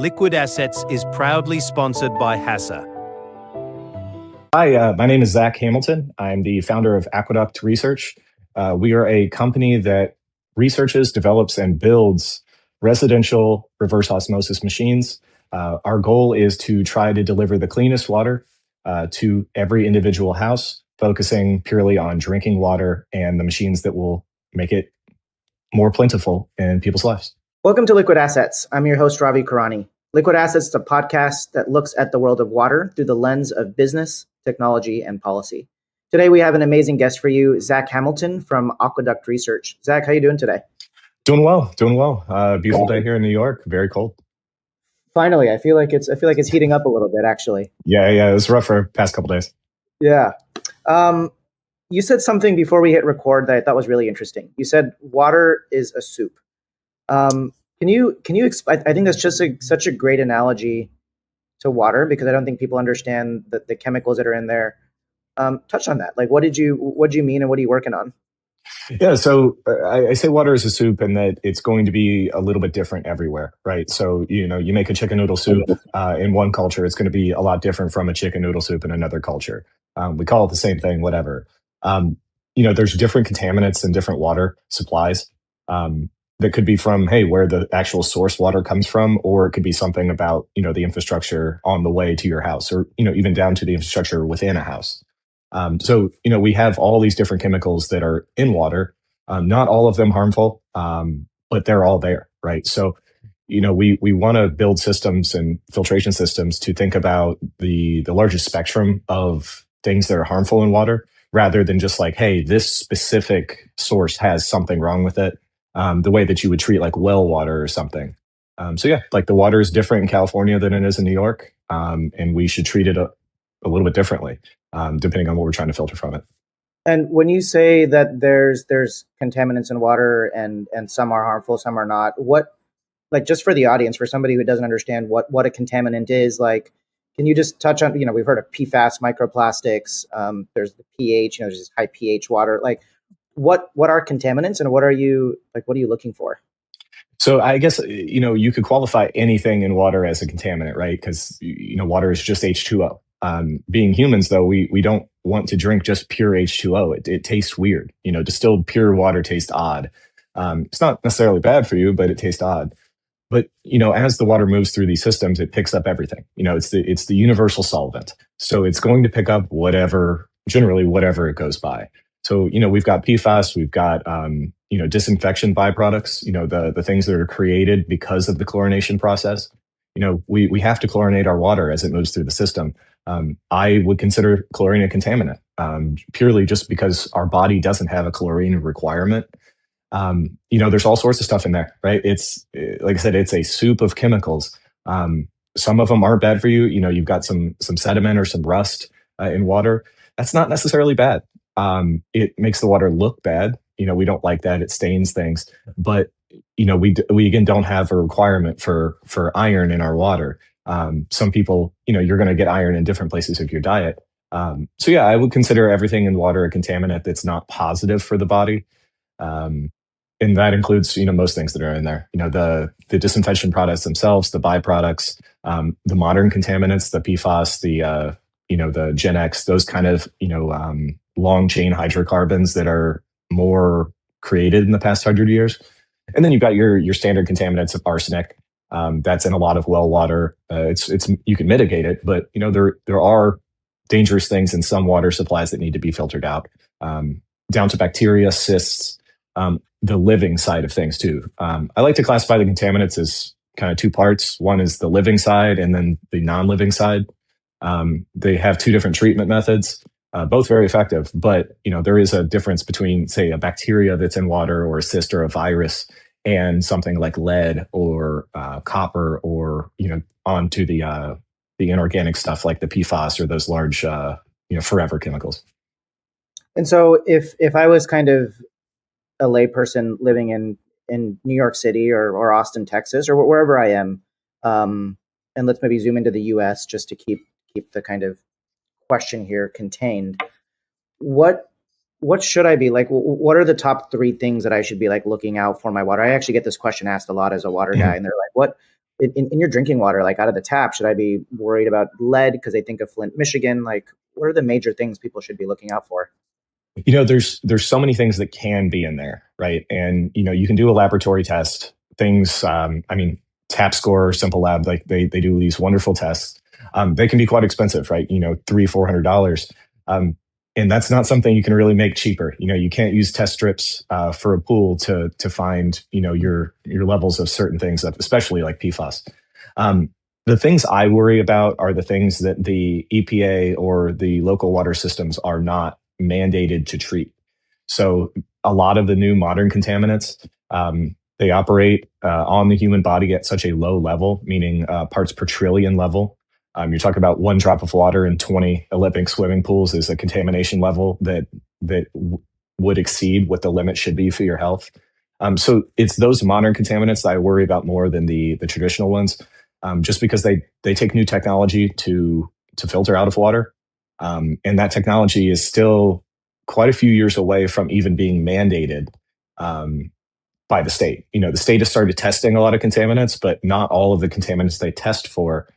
Liquid Assets is proudly sponsored by HASA. Hi, my name is Zach Hamilton. I'm the founder of Aqueduct Research. We are a company that researches, develops, and builds residential reverse osmosis machines. Our goal is to try to deliver the cleanest water to every individual house, focusing purely on drinking water and the machines that will make it more plentiful in people's lives. Welcome to Liquid Assets. I'm your host, Ravi Karani. Liquid Assets is a podcast that looks at the world of water through the lens of business, technology, and policy. Today, we have an amazing guest for you, Zach Hamilton from Aqueduct Research. Zach, how are you doing today? Doing well. Beautiful day here in New York. Very cold. Finally, I feel like it's heating up a little bit, actually. Yeah. It was rough for the past couple days. Yeah. You said something before we hit record that I thought was really interesting. You said water is a soup. Can you I think that's just such a great analogy to water, because I don't think people understand the chemicals that are in there. Touch on that. Like, what did you mean, and what are you working on? Yeah, so I say water is a soup, and that it's going to be a little bit different everywhere, right? So, you make a chicken noodle soup in one culture, it's going to be a lot different from a chicken noodle soup in another culture. We call it the same thing, whatever. There's different contaminants in different water supplies. That could be from, where the actual source water comes from, or it could be something about, the infrastructure on the way to your house, or, even down to the infrastructure within a house. We have all these different chemicals that are in water, not all of them harmful, but they're all there, right? So, we want to build systems and filtration systems to think about the largest spectrum of things that are harmful in water, rather than just like, hey, this specific source has something wrong with it. The way that you would treat like well water or something. Like the water is different in California than it is in New York. And we should treat it a little bit differently, depending on what we're trying to filter from it. And when you say that there's contaminants in water and some are harmful, some are not, what, like, just for the audience, for somebody who doesn't understand what a contaminant is, like, can you just touch on, we've heard of PFAS, microplastics, there's the pH, there's this high pH water, like, what are contaminants, and what are you looking for? So I guess, you could qualify anything in water as a contaminant, right? Because, water is just H2O. Being humans, though, we don't want to drink just pure H2O. It tastes weird. Distilled pure water tastes odd. It's not necessarily bad for you, but it tastes odd. But, as the water moves through these systems, it picks up everything. It's the universal solvent. So it's going to pick up generally whatever it goes by. So, we've got PFAS, we've got, disinfection byproducts, the things that are created because of the chlorination process. We have to chlorinate our water as it moves through the system. I would consider chlorine a contaminant, purely just because our body doesn't have a chlorine requirement. There's all sorts of stuff in there, right? It's, like I said, it's a soup of chemicals. Some of them aren't bad for you. You've got some sediment or some rust in water. That's not necessarily bad. It makes the water look bad. We don't like that. It stains things. But, we again don't have a requirement for iron in our water. Some people, you're going to get iron in different places of your diet. I would consider everything in water a contaminant that's not positive for the body. And that includes, most things that are in there. The disinfection products themselves, the byproducts, the modern contaminants, the PFAS, the Gen X, those kind of, long chain hydrocarbons that are more created in the past 100 years. And then you've got your standard contaminants of arsenic. That's in a lot of well water. It's you can mitigate it, but there are dangerous things in some water supplies that need to be filtered out, down to bacteria, cysts, the living side of things too. I like to classify the contaminants as kind of two parts. One is the living side, and then the non-living side. They have two different treatment methods. Both very effective, but there is a difference between, say, a bacteria that's in water, or a cyst or a virus, and something like lead or copper, or onto the inorganic stuff like the PFAS or those large forever chemicals. And so, if I was kind of a layperson living in New York City or Austin, Texas, or wherever I am, and let's maybe zoom into the U.S. just to keep the kind of question here contained. What should I be like? What are the top 3 things that I should be like looking out for my water? I actually get this question asked a lot as a water guy, and they're like, "What in your drinking water, like out of the tap, should I be worried about lead because they think of Flint, Michigan? Like, what are the major things people should be looking out for? There's so many things that can be in there, right? And you can do a laboratory test. Things, Tap Score or Simple Lab, like they do these wonderful tests. They can be quite expensive, right? $300-$400. And that's not something you can really make cheaper. You can't use test strips for a pool to find your levels of certain things, especially like PFAS. The things I worry about are the things that the EPA or the local water systems are not mandated to treat. So a lot of the new modern contaminants, they operate on the human body at such a low level, meaning parts per trillion level. You're talking about one drop of water in 20 Olympic swimming pools is a contamination level that would exceed what the limit should be for your health. So it's those modern contaminants that I worry about more than the traditional ones, just because they take new technology to filter out of water, and that technology is still quite a few years away from even being mandated by the state. The state has started testing a lot of contaminants, but not all of the contaminants they test for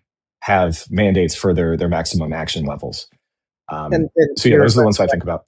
have mandates for their maximum action levels. So yeah, those are the ones I think about.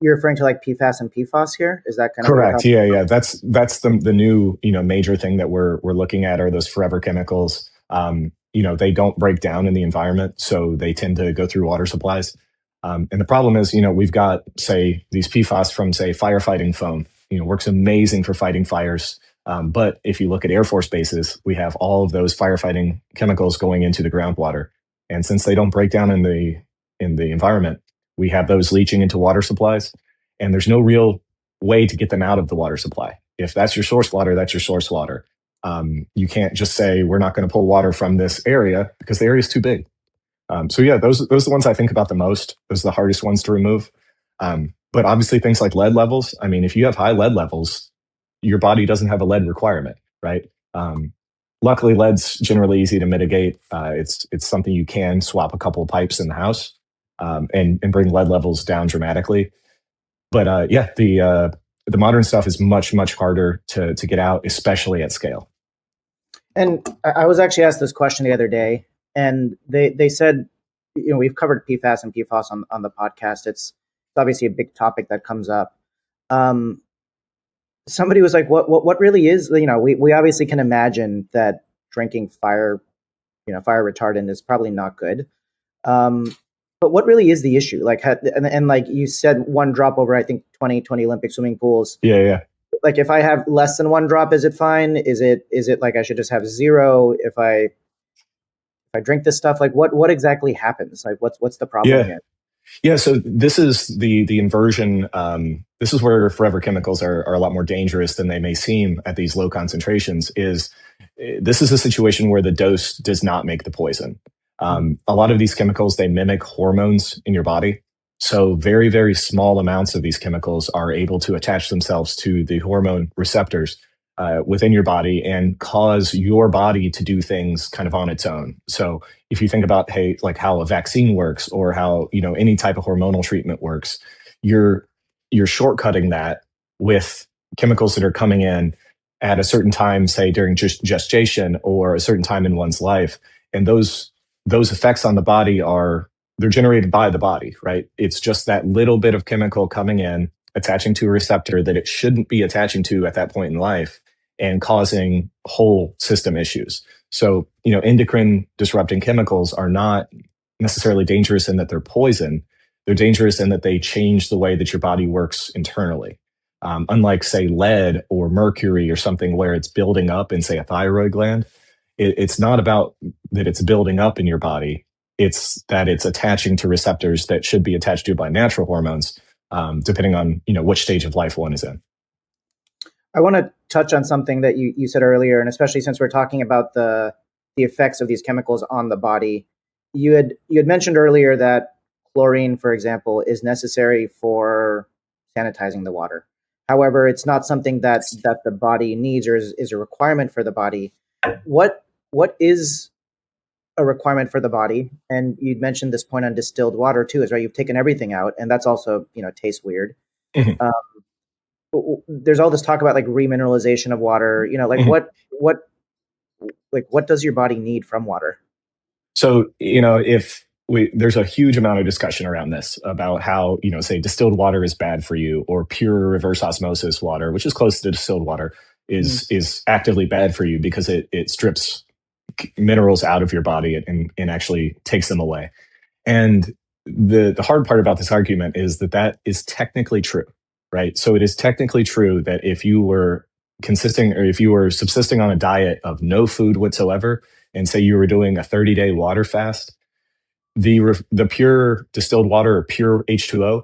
You're referring to like PFAS and PFOS here? Is that kind of correct? Yeah. That's the new major thing that we're looking at are those forever chemicals. They don't break down in the environment, so they tend to go through water supplies. And the problem is, we've got, say, these PFAS from, say, firefighting foam. Works amazing for fighting fires. But if you look at Air Force bases, we have all of those firefighting chemicals going into the groundwater. And since they don't break down in the environment, we have those leaching into water supplies. And there's no real way to get them out of the water supply. If that's your source water, that's your source water. You can't just say, we're not going to pull water from this area because the area is too big. So yeah, those are the ones I think about the most. Those are the hardest ones to remove. But obviously things like lead levels. I mean, if you have high lead levels, your body doesn't have a lead requirement, right? Luckily, lead's generally easy to mitigate. It's something you can swap a couple of pipes in the house and bring lead levels down dramatically. But the modern stuff is much, much harder to get out, especially at scale. And I was actually asked this question the other day, and they said, we've covered PFAS and PFOS on the podcast. It's obviously a big topic that comes up. Somebody was like, what really is, we obviously can imagine that drinking fire retardant is probably not good. But what really is the issue? Like, and like you said, one drop over, I think 20 Olympic swimming pools. Yeah. Like if I have less than one drop, is it fine? Is it like I should just have zero if I drink this stuff? Like what exactly happens? Like what's the problem here? Yeah, so this is the inversion. This is where forever chemicals are a lot more dangerous than they may seem at these low concentrations. This is a situation where the dose does not make the poison. A lot of these chemicals, they mimic hormones in your body. So very, very small amounts of these chemicals are able to attach themselves to the hormone receptors within your body and cause your body to do things kind of on its own. So if you think about, like how a vaccine works or how, any type of hormonal treatment works, you're shortcutting that with chemicals that are coming in at a certain time, say during gestation or a certain time in one's life. And those effects on the body they're generated by the body, right? It's just that little bit of chemical coming in, attaching to a receptor that it shouldn't be attaching to at that point in life and causing whole system issues. So, endocrine disrupting chemicals are not necessarily dangerous in that they're poison. They're dangerous in that they change the way that your body works internally. Unlike, say, lead or mercury or something where it's building up in, say, a thyroid gland, it's not about that it's building up in your body. It's that it's attaching to receptors that should be attached to by natural hormones, depending on which stage of life one is in. I want to touch on something that you said earlier, and especially since we're talking about the effects of these chemicals on the body. You had mentioned earlier that chlorine, for example, is necessary for sanitizing the water. However, it's not something that the body needs or is a requirement for the body. What is a requirement for the body? And you'd mentioned this point on distilled water too, is right. You've taken everything out, and that's also tastes weird. Mm-hmm. There's all this talk about like remineralization of water. Like mm-hmm. like what does your body need from water? So, if there's a huge amount of discussion around this about how, say distilled water is bad for you, or pure reverse osmosis water, which is close to distilled water, Mm. is actively bad for you because it strips minerals out of your body and actually takes them away. And the hard part about this argument is that is technically true, right? So it is technically true that if you were consisting or if you were subsisting on a diet of no food whatsoever, and say you were doing a 30-day water fast, the pure distilled water or pure H2O,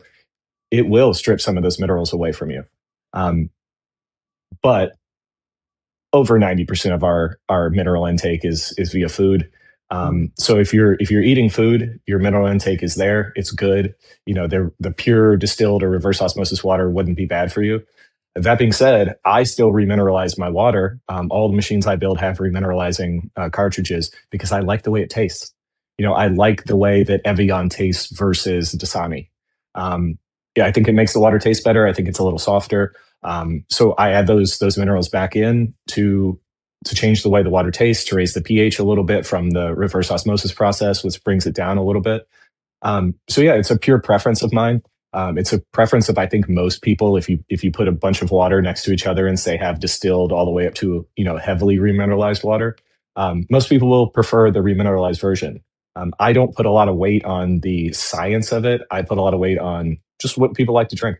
it will strip some of those minerals away from you. Um, but over 90% of our mineral intake is via food. Mm. So if you're eating food, your mineral intake is there. It's good. The pure distilled or reverse osmosis water wouldn't be bad for you. That being said, I still remineralize my water. All the machines I build have remineralizing cartridges because I like the way it tastes. I like the way that Evian tastes versus Dasani. Yeah, I think it makes the water taste better. I think it's a little softer. So I add those minerals back in to change the way the water tastes, to raise the pH a little bit from the reverse osmosis process, which brings it down a little bit. So yeah, it's a pure preference of mine. It's a preference of I think most people. If you put a bunch of water next to each other and say have distilled all the way up to heavily remineralized water, most people will prefer the remineralized version. I don't put a lot of weight on the science of it. I put a lot of weight on just what people like to drink.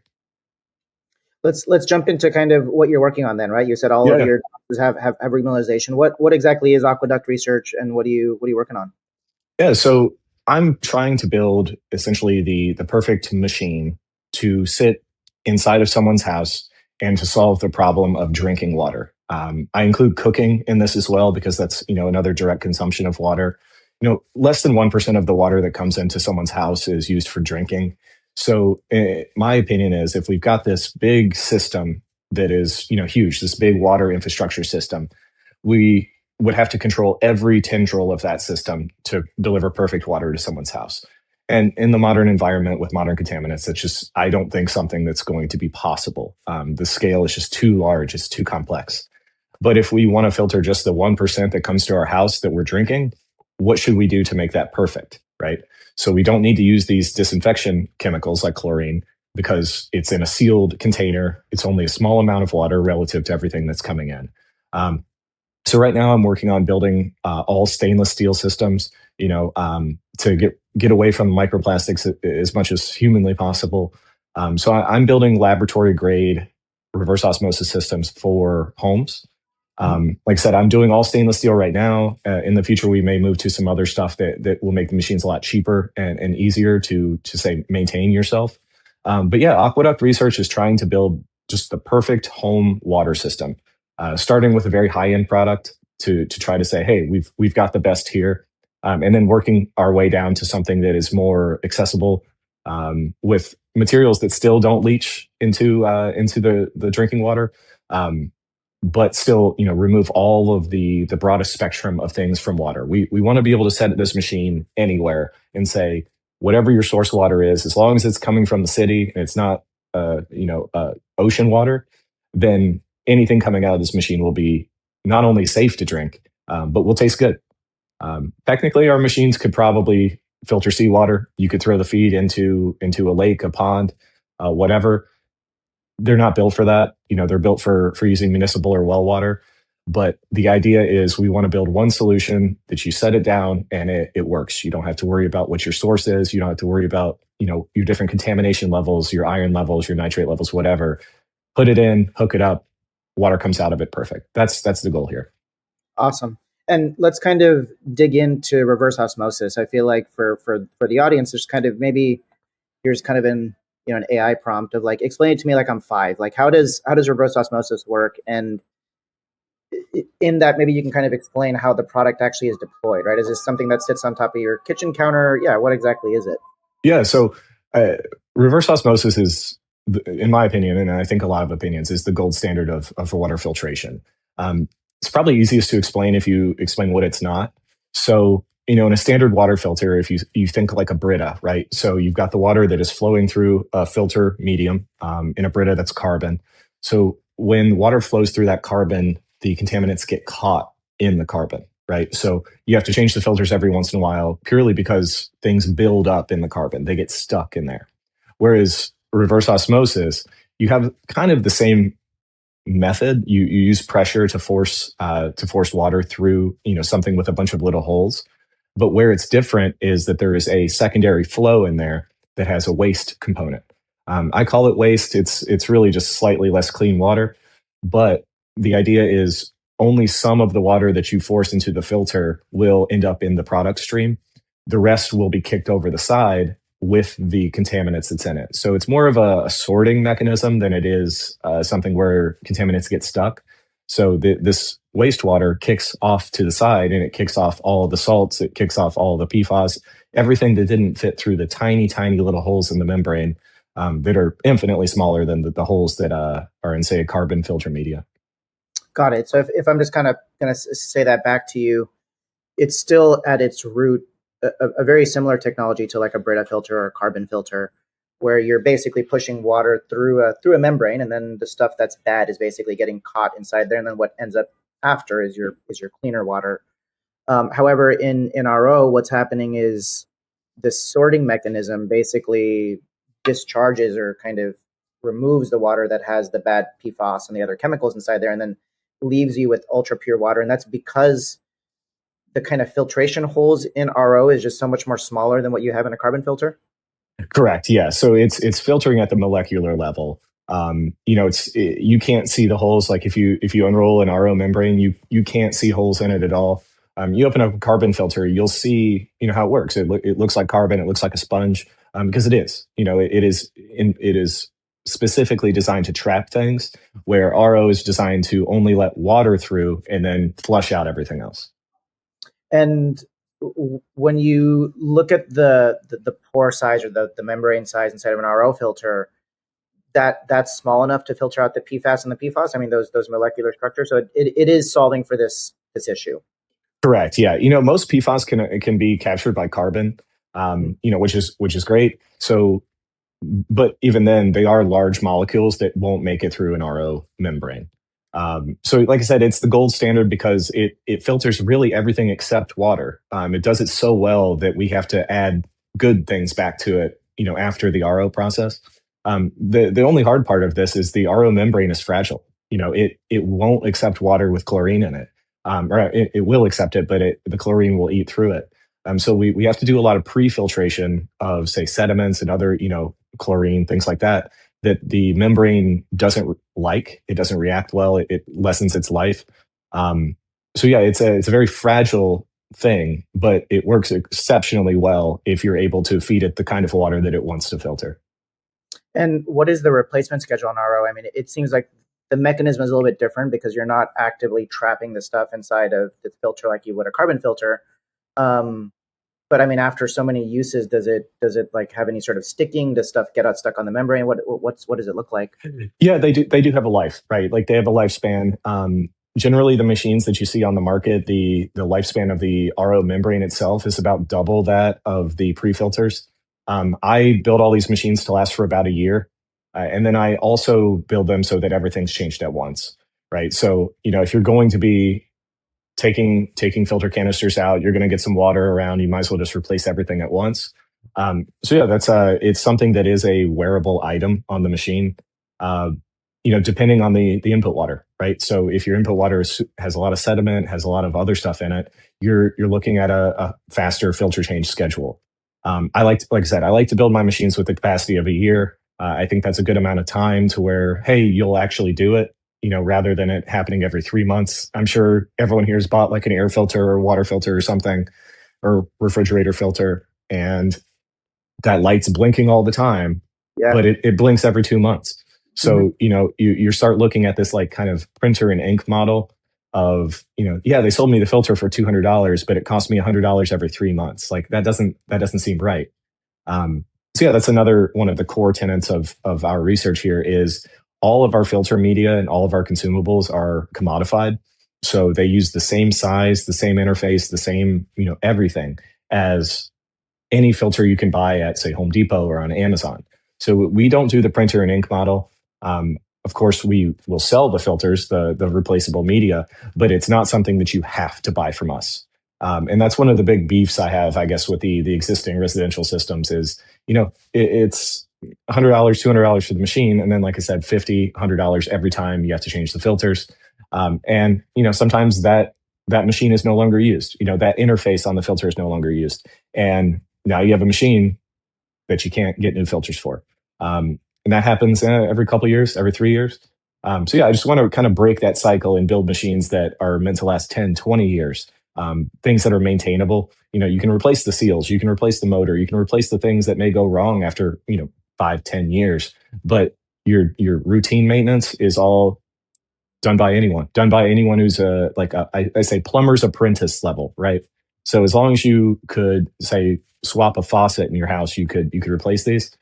Let's jump into kind of what you're working on then, right? You said all Yeah, of yeah. your classes have remineralization. What exactly is Aqueduct Research, and what are you working on? Yeah, so I'm trying to build essentially the perfect machine to sit inside of someone's house and to solve the problem of drinking water. I include cooking in this as well because that's another direct consumption of water. Less than 1% of the water that comes into someone's house is used for drinking. So, my opinion is if we've got this big system that is huge, this big water infrastructure system, we would have to control every tendril of that system to deliver perfect water to someone's house. And in the modern environment with modern contaminants, it's just, I don't think something that's going to be possible. The scale is just too large, it's too complex. But if we want to filter just the 1% that comes to our house that we're drinking, what should we do to make that perfect, right? So we don't need to use these disinfection chemicals like chlorine because it's in a sealed container. It's only a small amount of water relative to everything that's coming in. Um, so right now I'm working on building all stainless steel systems, to get away from microplastics as much as humanly possible. So I'm building laboratory grade reverse osmosis systems for homes. Mhm. Like I said, I'm doing all stainless steel right now. In the future, we may move to some other stuff that will make the machines a lot cheaper and easier to say maintain yourself. But yeah, Aqueduct Research is trying to build just the perfect home water system, starting with a very high end product to try to say, hey, we've got the best here, and then working our way down to something that is more accessible, with materials that still don't leach into the drinking water. But still, remove all of the broadest spectrum of things from water. We want to be able to set this machine anywhere and say, whatever your source water is, as long as it's coming from the city and it's not, ocean water, then anything coming out of this machine will be not only safe to drink, but will taste good. Technically, our machines could probably filter seawater. You could throw the feed into a lake, a pond, whatever. They're not built for that. They're built for using municipal or well water. But the idea is we want to build one solution that you set it down and it works. You don't have to worry about what your source is. You don't have to worry about, your different contamination levels, your iron levels, your nitrate levels, whatever. Put it in, hook it up, water comes out of it perfect. That's the goal here. Awesome. And let's kind of dig into reverse osmosis. I feel like for the audience, there's kind of maybe here's kind of an AI prompt of like explain it to me like I'm five. Like how does reverse osmosis work? And in that maybe you can kind of explain how the product actually is deployed, right? Is this something that sits on top of your kitchen counter? Yeah, what exactly is it? Yeah. So, uh, reverse osmosis is, in my opinion, and I think a lot of opinions, is the gold standard of water filtration. It's probably easiest to explain if you explain what it's not. So, in a standard water filter, if you think like a Brita, right? So you've got the water that is flowing through a filter medium, in a Brita that's carbon. So when water flows through that carbon, the contaminants get caught in the carbon, right? So you have to change the filters every once in a while purely because things build up in the carbon. They get stuck in there. Whereas reverse osmosis, you have kind of the same method. You use pressure to force water through something with a bunch of little holes. But where it's different is that there is a secondary flow in there that has a waste component. I call it waste. It's really just slightly less clean water, but the idea is only some of the water that you force into the filter will end up in the product stream. The rest will be kicked over the side with the contaminants that's in it. So it's more of a sorting mechanism than it is something where contaminants get stuck. So this wastewater kicks off to the side and it kicks off all the salts, it kicks off all the PFAS, everything that didn't fit through the tiny, tiny little holes in the membrane that are infinitely smaller than the holes that are in, say, a carbon filter media. Got it. So if I'm just kind of going to say that back to you, it's still at its root a very similar technology to like a Brita filter or a carbon filter, where you're basically pushing water through a membrane, and then the stuff that's bad is basically getting caught inside there, and then what ends up after is your cleaner water. However, in RO, what's happening is this sorting mechanism basically discharges or kind of removes the water that has the bad PFAS and the other chemicals inside there, and then leaves you with ultra pure water. And that's because the kind of filtration holes in RO is just so much more smaller than what you have in a carbon filter. Correct. Yeah. So it's filtering at the molecular level. You can't see the holes. Like if you unroll an RO membrane, you can't see holes in it at all. You open up a carbon filter, you'll see how it works. It looks like carbon. It looks like a sponge because it is. It is specifically designed to trap things, where RO is designed to only let water through and then flush out everything else. And when you look at the pore size or the membrane size inside of an RO filter, that's small enough to filter out the PFAS and the PFAS. I mean, those molecular structures. So it is solving for this issue. Correct. Yeah. Most PFAS can be captured by carbon, which is great. So, but even then, they are large molecules that won't make it through an RO membrane. So, like I said, it's the gold standard because it filters really everything except water. It does it so well that we have to add good things back to it, after the RO process. The only hard part of this is the RO membrane is fragile. It won't accept water with chlorine in it. Or it will accept it, but the chlorine will eat through it. So we have to do a lot of pre-filtration of, say, sediments and other, chlorine, things like that the membrane doesn't like. It doesn't react well. It lessens its life. So yeah, it's a very fragile thing, but it works exceptionally well if you're able to feed it the kind of water that it wants to filter. And what is the replacement schedule on RO? I mean, it seems like the mechanism is a little bit different because you're not actively trapping the stuff inside of the filter like you would a carbon filter. But I mean, after so many uses, does it like have any sort of sticking? Does stuff get stuck on the membrane? What does it look like? Yeah, they do have a life, right? Like they have a lifespan. Generally, the machines that you see on the market, the lifespan of the RO membrane itself is about double that of the pre-filters. I build all these machines to last for about a year. And then I also build them so that everything's changed at once, right? So, if you're going to be taking filter canisters out, you're going to get some water around, you might as well just replace everything at once. So yeah, it's something that is a wearable item on the machine, depending on the input water, right? So if your input water has a lot of sediment, has a lot of other stuff in it, you're looking at a faster filter change schedule. Like I said, I like to build my machines with the capacity of a year. I think that's a good amount of time to where, hey, you'll actually do it, rather than it happening every 3 months. I'm sure everyone here has bought like an air filter or water filter or something, or refrigerator filter, and that light's blinking all the time, Yeah. but it blinks every 2 months. So, you start looking at this like kind of printer and ink model of, yeah, they sold me the filter for $200, but it cost me $100 every 3 months. Like that doesn't seem right. So yeah, that's another one of the core tenets of our research here is all of our filter media and all of our consumables are commodified. So they use the same size, the same interface, the same, everything as any filter you can buy at, say, Home Depot or on Amazon. So we don't do the printer and ink model. of course, we will sell the filters, the replaceable media, but it's not something that you have to buy from us. And that's one of the big beefs I have, I guess, with the existing residential systems is, it's $100, $200 for the machine, and then, like I said, $50, $100 every time you have to change the filters. And sometimes that machine is no longer used. That interface on the filter is no longer used, and now you have a machine that you can't get new filters for. And that happens every couple of years, every 3 years. So yeah, I just want to kind of break that cycle and build machines that are meant to last 10, 20 years. Things that are maintainable. You can replace the seals, you can replace the motor, you can replace the things that may go wrong after 5, 10 years. But your routine maintenance is all done by anyone who's I say plumber's apprentice level, right? So as long as you could say swap a faucet in your house, you could replace these,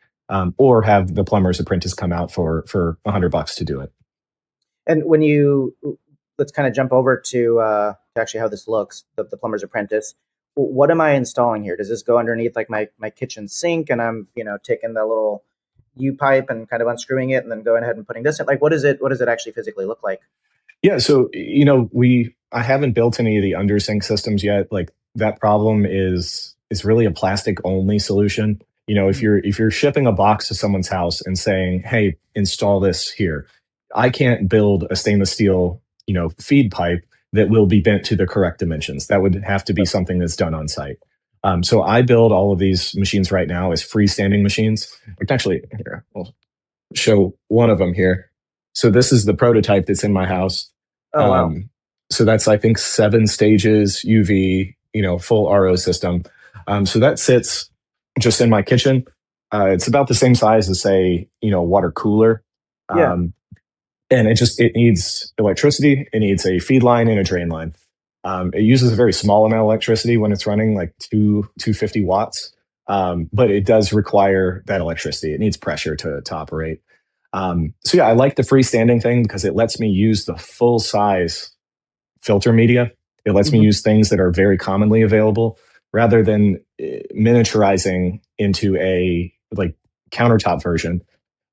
or have the plumber's apprentice come out for $100 to do it. And let's kind of jump over to actually how this looks, the plumber's apprentice. What am I installing here? Does this go underneath like my kitchen sink, and I'm taking the little U pipe and kind of unscrewing it and then going ahead and putting this in? Like, what does it actually physically look like? Yeah, so I haven't built any of the undersink systems yet. Like that problem is really a plastic only solution. If you're shipping a box to someone's house and saying, "Hey, install this here," I can't build a stainless steel feed pipe that will be bent to the correct dimensions. That would have to be something that's done on site. So I build all of these machines right now as freestanding machines. Actually, here, I'll show one of them here. So this is the prototype that's in my house. Oh, wow. So that's, I think, 7 stages UV, full RO system. So that sits just in my kitchen. It's about the same size as, say, a water cooler. Yeah. And it needs electricity. It needs a feed line and a drain line. It uses a very small amount of electricity when it's running, like 250 watts. But it does require that electricity. It needs pressure to operate. So yeah, I like the freestanding thing because it lets me use the full size filter media. It lets me use things that are very commonly available rather than miniaturizing into a countertop version.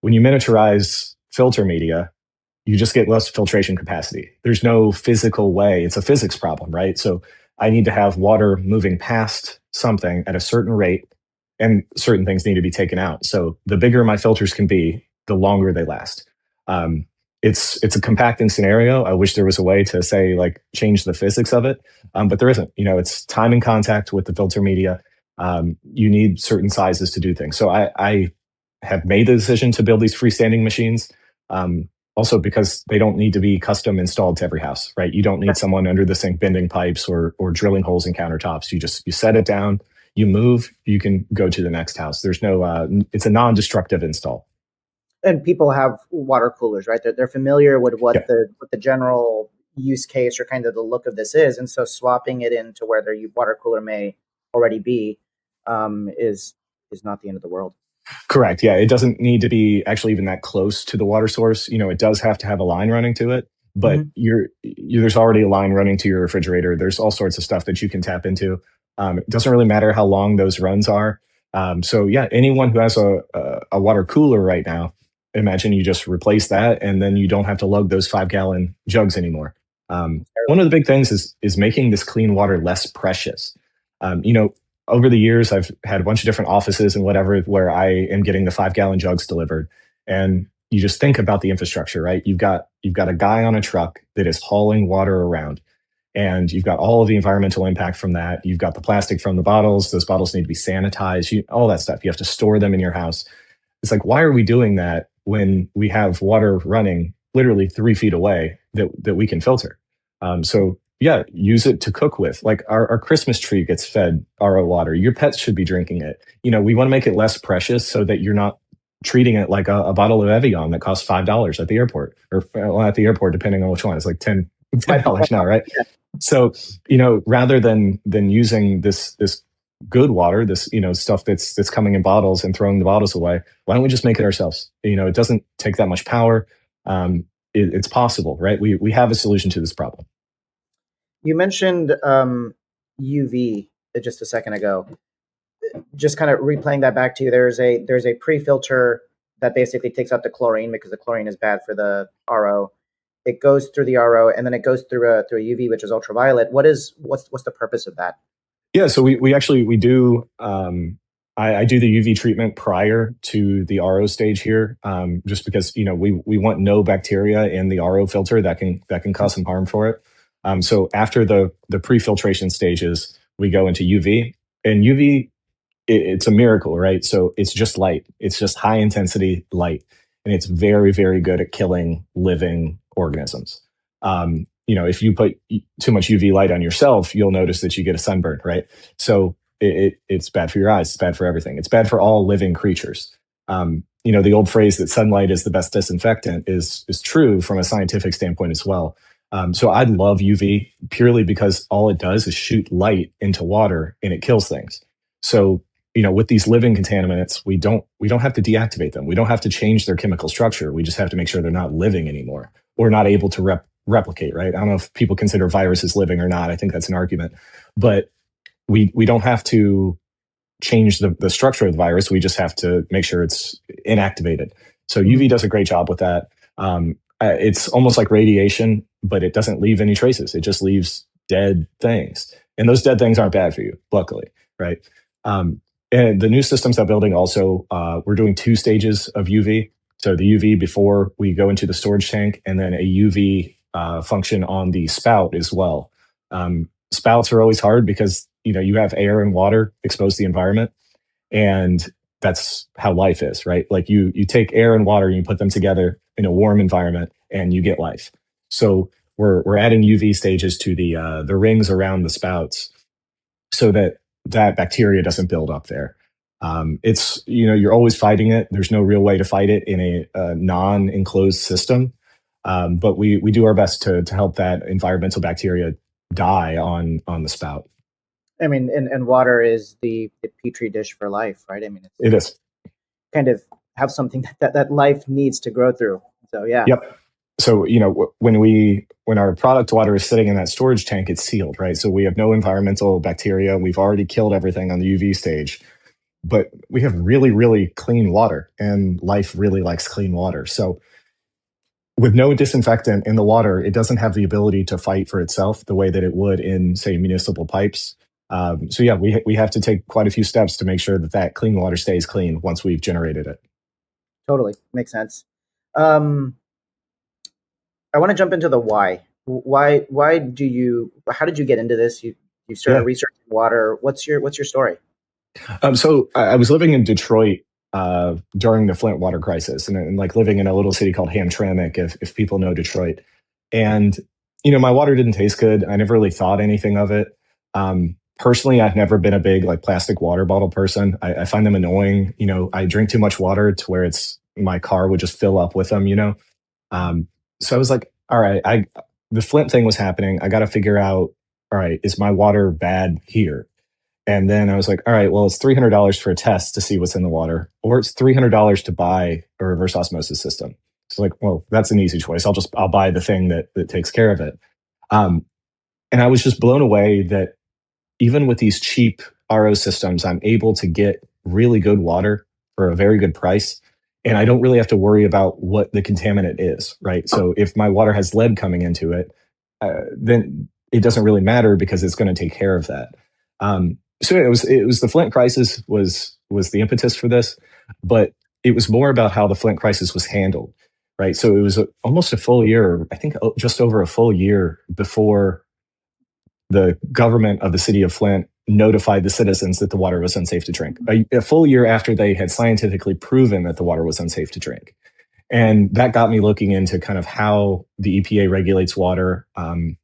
When you miniaturize filter media, you just get less filtration capacity. There's no physical way. It's a physics problem, right? So I need to have water moving past something at a certain rate, and certain things need to be taken out. So the bigger my filters can be, the longer they last. It's a compacting scenario. I wish there was a way to say change the physics of it, but there isn't. It's time and contact with the filter media. You need certain sizes to do things. So I have made the decision to build these freestanding machines. Also because they don't need to be custom installed to every house, right? You don't need someone under the sink bending pipes or drilling holes in countertops. You set it down, you move, you can go to the next house. There's no, it's a non-destructive install. And people have water coolers, right? They're familiar with what the general use case or kind of the look of this is, and so swapping it into where their water cooler may already be is not the end of the world. Correct. Yeah, it doesn't need to be actually even that close to the water source. It does have to have a line running to it, but there's already a line running to your refrigerator. There's all sorts of stuff that you can tap into. It doesn't really matter how long those runs are. So yeah, anyone who has a water cooler right now, imagine you just replace that, and then you don't have to lug those 5-gallon jugs anymore. One of the big things is making this clean water less precious. Over the years, I've had a bunch of different offices and whatever where I am getting the 5-gallon jugs delivered, and you just think about the infrastructure, right? You've got a guy on a truck that is hauling water around, and you've got all of the environmental impact from that. You've got the plastic from the bottles. Those bottles need to be sanitized. All that stuff. You have to store them in your house. It's like, why are we doing that when we have water running literally 3 feet away that we can filter? So yeah, use it to cook with. Like our Christmas tree gets fed RO water. Your pets should be drinking it. We want to make it less precious so that you're not treating it like a bottle of Evian that costs $5 at the airport, or at the airport, depending on which one. It's like $10 now, right? Yeah. So, rather than using this good water, this, stuff that's coming in bottles and throwing the bottles away, why don't we just make it ourselves? It doesn't take that much power. It's possible, right? We have a solution to this problem. You mentioned UV just a second ago. Just kind of replaying that back to you. There's a pre-filter that basically takes out the chlorine because the chlorine is bad for the RO. It goes through the RO and then it goes through a UV, which is ultraviolet. What's the purpose of that? Yeah, so we actually we do. I do the UV treatment prior to the RO stage here, just because we want no bacteria in the RO filter that can cause some harm for it. So after the pre-filtration stages, we go into UV, and UV it's a miracle, right? So it's just light. It's just high intensity light, and it's very, very good at killing living organisms. If you put too much UV light on yourself, you'll notice that you get a sunburn, right? So it's bad for your eyes. It's bad for everything. It's bad for all living creatures. The old phrase that sunlight is the best disinfectant is true from a scientific standpoint as well. So I love UV purely because all it does is shoot light into water and it kills things. So with these living contaminants, we don't have to deactivate them. We don't have to change their chemical structure. We just have to make sure they're not living anymore or not able to replicate, right? I don't know if people consider viruses living or not. I think that's an argument. But we don't have to change the structure of the virus. We just have to make sure it's inactivated. So UV does a great job with that. It's almost like radiation, but it doesn't leave any traces. It just leaves dead things. And those dead things aren't bad for you, luckily, right? And the new systems I'm building also, we're doing 2 stages of UV. So the UV before we go into the storage tank, and then a UV function on the spout as well. Spouts are always hard because you have air and water exposed to the environment, and that's how life is, right? Like you take air and water and you put them together in a warm environment, and you get life. So we're adding UV stages to the rings around the spouts, so that bacteria doesn't build up there. It's you're always fighting it. There's no real way to fight it in a non-enclosed system, but we do our best to help that environmental bacteria die on the spout. I mean, and water is the petri dish for life, right? I mean, It is kind of have something that life needs to grow through. So yeah. Yep. So when our product water is sitting in that storage tank, it's sealed, right? So we have no environmental bacteria. We've already killed everything on the UV stage, but we have really, really clean water, and life really likes clean water. So with no disinfectant in the water, it doesn't have the ability to fight for itself the way that it would in, say, municipal pipes. So yeah, we have to take quite a few steps to make sure that clean water stays clean once we've generated it. Totally makes sense. I want to jump into the why. How did you get into this? You started researching water. What's your story? So I was living in Detroit during the Flint water crisis, and like living in a little city called Hamtramck, if people know Detroit. And my water didn't taste good. I never really thought anything of it. Personally, I've never been a big like plastic water bottle person. I find them annoying. I drink too much water to where my car would just fill up with them. So I was like, all right, the Flint thing was happening. I got to figure out, all right, is my water bad here? And then I was like, all right, well, it's $300 for a test to see what's in the water, or it's $300 to buy a reverse osmosis system. So like, well, that's an easy choice. I'll buy the thing that takes care of it. And I was just blown away that even with these cheap RO systems, I'm able to get really good water for a very good price. And I don't really have to worry about what the contaminant is, right? So if my water has lead coming into it, then it doesn't really matter because it's going to take care of that. So it was the Flint crisis was the impetus for this, but it was more about how the Flint crisis was handled, right? So it was almost a full year, I think just over a full year before the government of the city of Flint notified the citizens that the water was unsafe to drink. A full year after they had scientifically proven that the water was unsafe to drink. And that got me looking into kind of how the EPA regulates water, and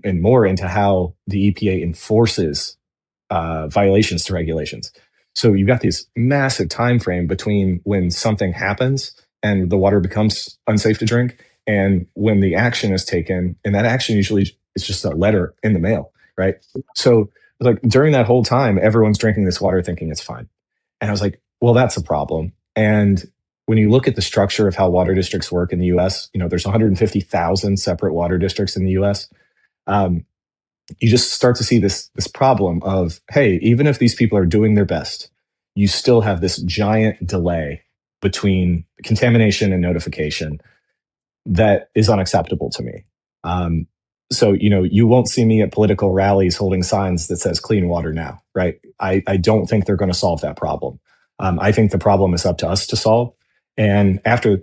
more into how the EPA enforces violations to regulations. So you've got this massive time frame between when something happens and the water becomes unsafe to drink, and when the action is taken, and that action usually is just a letter in the mail, right? So like during that whole time, everyone's drinking this water thinking it's fine. And I was like, well, that's a problem. And when you look at the structure of how water districts work in the US, there's 150,000 separate water districts in the US. You just start to see this problem of, hey, even if these people are doing their best, you still have this giant delay between contamination and notification that is unacceptable to me. So, you won't see me at political rallies holding signs that says clean water now, right? I don't think they're going to solve that problem. I think the problem is up to us to solve. And after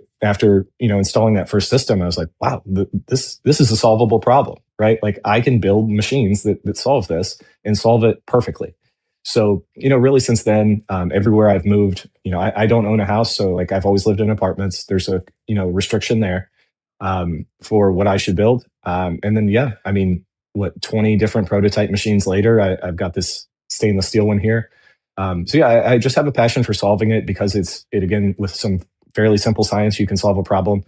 installing that first system, I was like, wow, this is a solvable problem, right? Like I can build machines that solve this and solve it perfectly. So, really since then, everywhere I've moved, I don't own a house. So like I've always lived in apartments. There's a, restriction there for what I should build. And then, yeah, I mean, 20 different prototype machines later, I've got this stainless steel one here. So yeah, I just have a passion for solving it because it again, with some fairly simple science, you can solve a problem.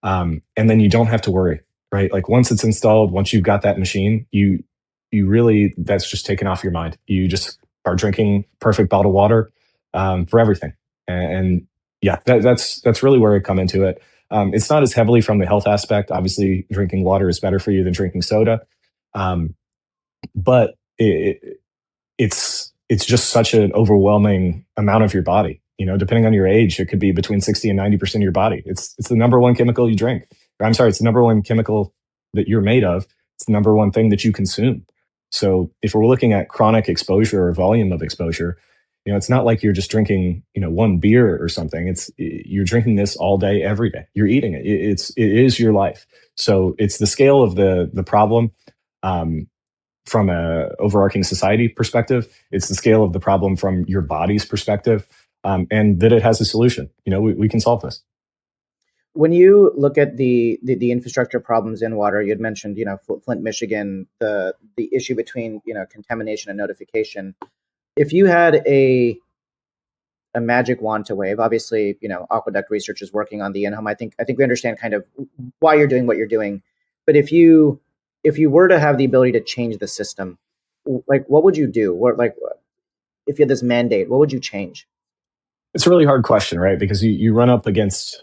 And then you don't have to worry, right? Like once it's installed, once you've got that machine, you really, that's just taken off your mind. You just are drinking perfect bottled water for everything. And yeah, that's really where I come into it. It's not as heavily from the health aspect. Obviously, drinking water is better for you than drinking soda. But it's just such an overwhelming amount of your body. Depending on your age, it could be between 60 and 90% of your body. It's the number one chemical you drink. Or, I'm sorry, it's the number one chemical that you're made of. It's the number one thing that you consume. So if we're looking at chronic exposure or volume of exposure, it's not like you're just drinking, one beer or something. You're drinking this all day, every day. You're eating it. It is your life. So it's the scale of the problem. From a overarching society perspective, it's the scale of the problem from your body's perspective, and that it has a solution. We can solve this. When you look at the infrastructure problems in water, you had mentioned, Flint, Michigan, the issue between, contamination and notification. If you had a magic wand to wave, obviously, Aqueduct Research is working on the in-home. I think we understand kind of why you're doing what you're doing. But if you were to have the ability to change the system, like what would you do? If you had this mandate, what would you change? It's a really hard question, right? Because you run up against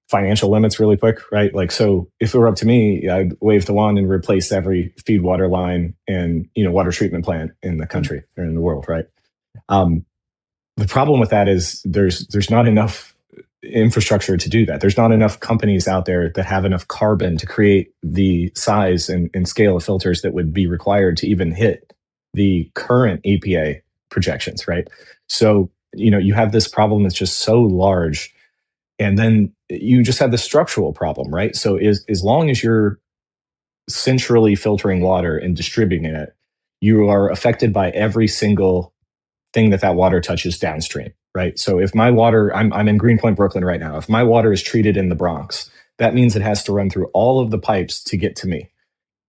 financial limits really quick, right? Like, so if it were up to me, I'd wave the wand and replace every feed water line and, water treatment plant in the country or in the world, right? The problem with that is there's not enough infrastructure to do that. There's not enough companies out there that have enough carbon to create the size and scale of filters that would be required to even hit the current EPA projections, right? So, you have this problem that's just so large. And then you just have the structural problem, right? So as long as you're centrally filtering water and distributing it, you are affected by every single thing that water touches downstream, right? So if my water, I'm in Greenpoint, Brooklyn right now. If my water is treated in the Bronx, that means it has to run through all of the pipes to get to me.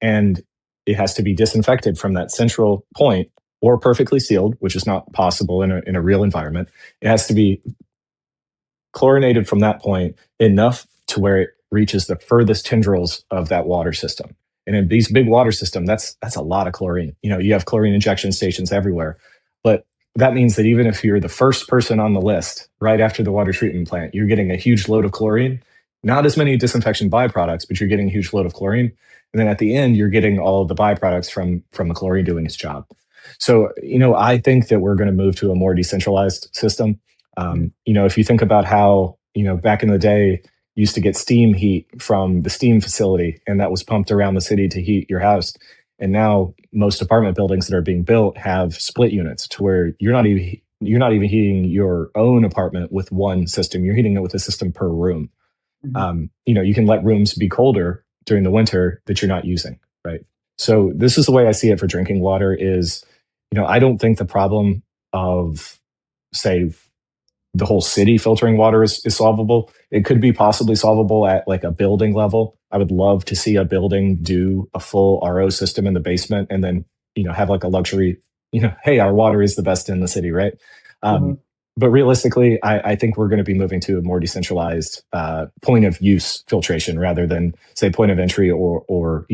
And it has to be disinfected from that central point or perfectly sealed, which is not possible in a real environment. It has to be chlorinated from that point enough to where it reaches the furthest tendrils of that water system. And in these big water systems, that's a lot of chlorine. You have chlorine injection stations everywhere. But that means that even if you're the first person on the list right after the water treatment plant, you're getting a huge load of chlorine, not as many disinfection byproducts, but you're getting a huge load of chlorine. And then at the end, you're getting all of the byproducts from the chlorine doing its job. So, I think that we're going to move to a more decentralized system. If you think about how, back in the day, you used to get steam heat from the steam facility, and that was pumped around the city to heat your house. And now most apartment buildings that are being built have split units to where you're not even heating your own apartment with one system. You're heating it with a system per room. You can let rooms be colder during the winter that you're not using, right? So this is the way I see it for drinking water is, I don't think the problem of, say, the whole city filtering water is solvable. It could be possibly solvable at like a building level. I would love to see a building do a full RO system in the basement and then, have like a luxury, hey, our water is the best in the city, right? But realistically, I think we're going to be moving to a more decentralized point of use filtration rather than, say, point of entry or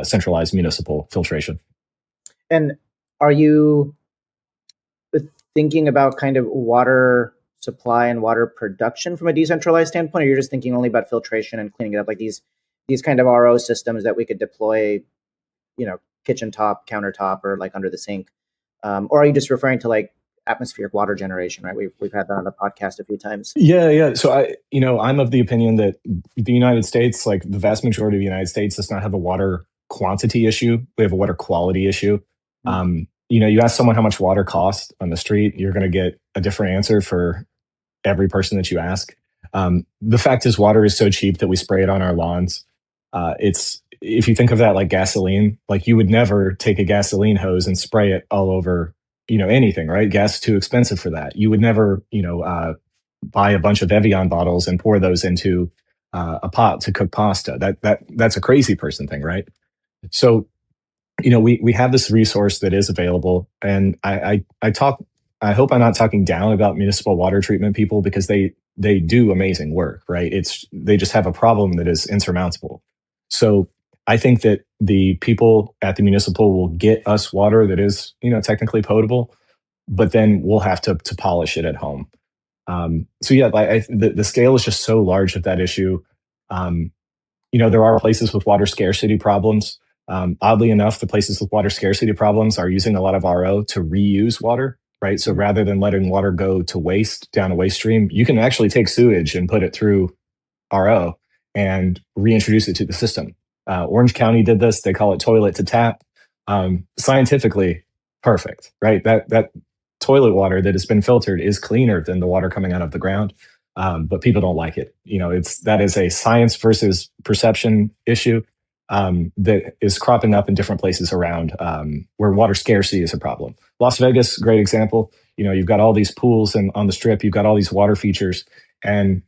centralized municipal filtration. And are you thinking about kind of water supply and water production from a decentralized standpoint, or you're just thinking only about filtration and cleaning it up, like these kind of RO systems that we could deploy, kitchen top, countertop, or like under the sink? Or are you just referring to like atmospheric water generation, right? We've had that on the podcast a few times. Yeah. So I'm of the opinion that the United States, like the vast majority of the United States, does not have a water quantity issue. We have a water quality issue. You ask someone how much water costs on the street, you're going to get a different answer for every person that you ask. The fact is, water is so cheap that we spray it on our lawns. It's if you think of that like gasoline, like you would never take a gasoline hose and spray it all over, anything, right? Gas is too expensive for that. You would never, buy a bunch of Evian bottles and pour those into a pot to cook pasta. That's a crazy person thing, right? So we have this resource that is available, and I talk. I hope I'm not talking down about municipal water treatment people because they do amazing work, right? They just have a problem that is insurmountable. So I think that the people at the municipal will get us water that is technically potable, but then we'll have to polish it at home. So yeah, the scale is just so large of that issue. There are places with water scarcity problems. Oddly enough, the places with water scarcity problems are using a lot of RO to reuse water, right? So rather than letting water go to waste down a waste stream, you can actually take sewage and put it through RO and reintroduce it to the system. Orange County did this. They call it toilet to tap. Scientifically, perfect, right? That toilet water that has been filtered is cleaner than the water coming out of the ground. But people don't like it. That is a science versus perception issue that is cropping up in different places around where water scarcity is a problem. Las Vegas, great example. You've got all these pools and on the strip, you've got all these water features, and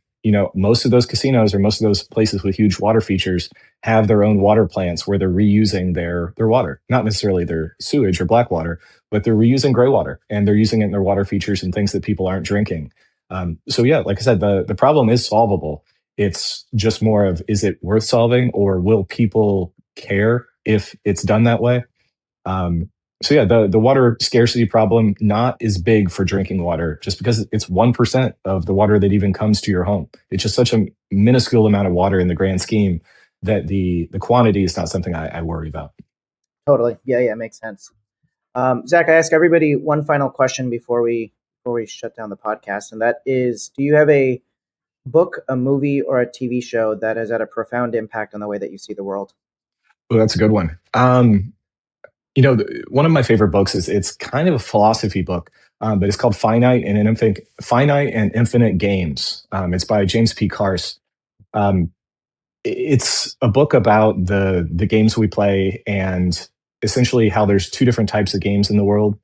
most of those casinos or most of those places with huge water features have their own water plants where they're reusing their water, not necessarily their sewage or black water, but they're reusing gray water and they're using it in their water features and things that people aren't drinking. So yeah, like I said, the problem is solvable. It's just more of, is it worth solving, or will people care if it's done that way? So yeah, the water scarcity problem not as big for drinking water, just because it's 1% of the water that even comes to your home. It's just such a minuscule amount of water in the grand scheme that the quantity is not something I worry about. Totally. Yeah, makes sense. Zach, I ask everybody one final question before we shut down the podcast, and that is, do you have a book, a movie, or a TV show that has had a profound impact on the way that you see the world? Oh, that's a good one. One of my favorite books it's kind of a philosophy book, but it's called Finite and Infinite Games. It's by James P. Carse. It's a book about the games we play and essentially how there's two different types of games in the world.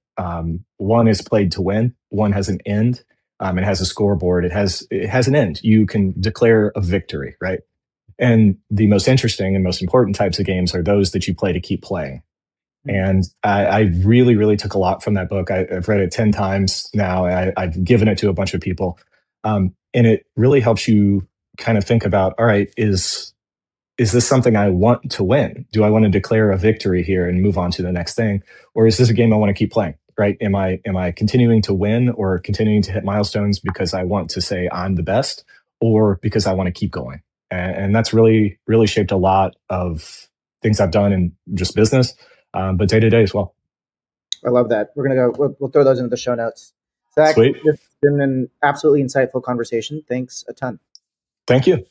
One is played to win. One has an end. It has a scoreboard. It has an end. You can declare a victory, right? And the most interesting and most important types of games are those that you play to keep playing. And I really, really took a lot from that book. I've read it 10 times now. I've given it to a bunch of people. And it really helps you kind of think about, all right, is this something I want to win? Do I want to declare a victory here and move on to the next thing? Or is this a game I want to keep playing, right? Am I continuing to win or continuing to hit milestones because I want to say I'm the best, or because I want to keep going? And that's really, really shaped a lot of things I've done in just business, but day to day as well. I love that. We're going to go, we'll throw those into the show notes. Zach, Sweet. It's been an absolutely insightful conversation. Thanks a ton. Thank you.